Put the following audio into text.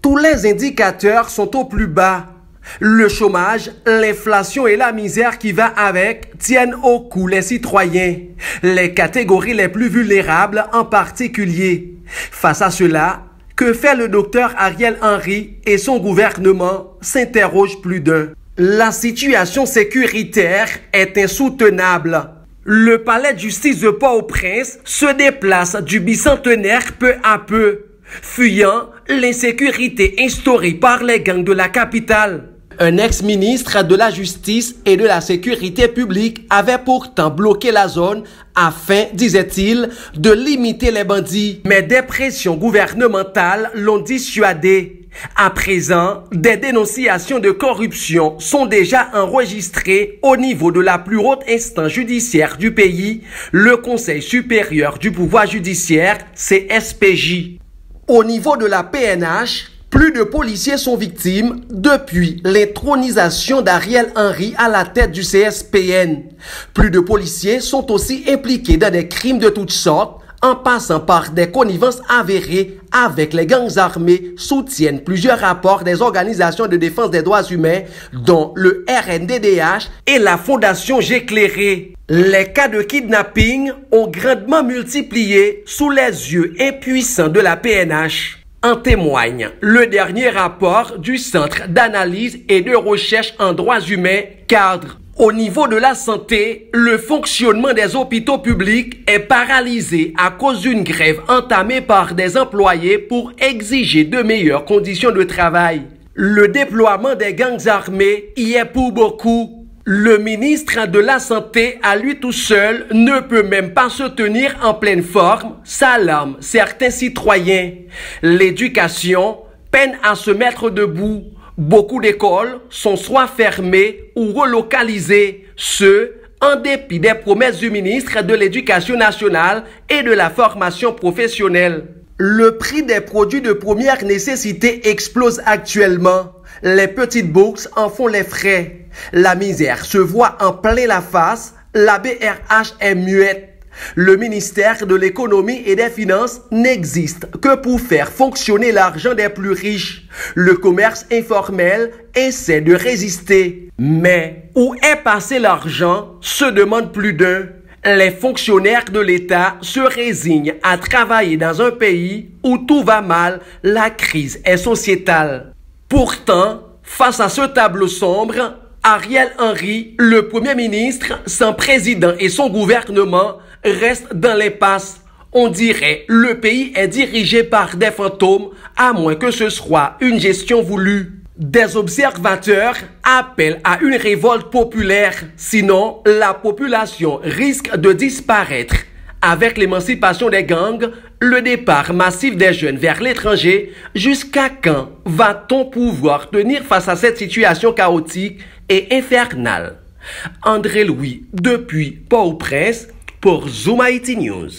Tous les indicateurs sont au plus bas. Le chômage, l'inflation et la misère qui va avec tiennent au cou les citoyens, les catégories les plus vulnérables en particulier. Face à cela, que fait le docteur Ariel Henry et son gouvernement, s'interroge plus d'un. La situation sécuritaire est insoutenable. Le palais de justice de Port-au-Prince se déplace du bicentenaire peu à peu, fuyant l'insécurité instaurée par les gangs de la capitale. Un ex-ministre de la Justice et de la Sécurité publique avait pourtant bloqué la zone afin, disait-il, de limiter les bandits. Mais des pressions gouvernementales l'ont dissuadé. À présent, des dénonciations de corruption sont déjà enregistrées au niveau de la plus haute instance judiciaire du pays, le Conseil supérieur du pouvoir judiciaire, CSPJ. Au niveau de la PNH, plus de policiers sont victimes depuis l'intronisation d'Ariel Henry à la tête du CSPN. Plus de policiers sont aussi impliqués dans des crimes de toutes sortes, en passant par des connivences avérées avec les gangs armés, soutiennent plusieurs rapports des organisations de défense des droits humains, dont le RNDDH et la Fondation J'éclairé. Les cas de kidnapping ont grandement multiplié sous les yeux impuissants de la PNH. En témoigne le dernier rapport du Centre d'analyse et de recherche en droits humains, CADRE. Au niveau de la santé, le fonctionnement des hôpitaux publics est paralysé à cause d'une grève entamée par des employés pour exiger de meilleures conditions de travail. Le déploiement des gangs armés y est pour beaucoup. Le ministre de la Santé, à lui tout seul, ne peut même pas se tenir en pleine forme, s'alarment certains citoyens. L'éducation peine à se mettre debout. Beaucoup d'écoles sont soit fermées ou relocalisées, en dépit des promesses du ministre de l'Éducation nationale et de la formation professionnelle. Le prix des produits de première nécessité explose actuellement. Les petites bourses en font les frais. La misère se voit en plein la face, la BRH est muette. Le ministère de l'économie et des finances n'existe que pour faire fonctionner l'argent des plus riches. Le commerce informel essaie de résister. Mais où est passé l'argent, se demande plus d'un. Les fonctionnaires de l'État se résignent à travailler dans un pays où tout va mal, la crise est sociétale. Pourtant, face à ce tableau sombre, Ariel Henry, le Premier ministre, son président et son gouvernement restent dans l'impasse. On dirait le pays est dirigé par des fantômes, à moins que ce soit une gestion voulue. Des observateurs appellent à une révolte populaire, sinon la population risque de disparaître. Avec l'émancipation des gangs, le départ massif des jeunes vers l'étranger, jusqu'à quand va-t-on pouvoir tenir face à cette situation chaotique et infernale? André Louis, depuis Port-au-Prince, pour Zoom IT News.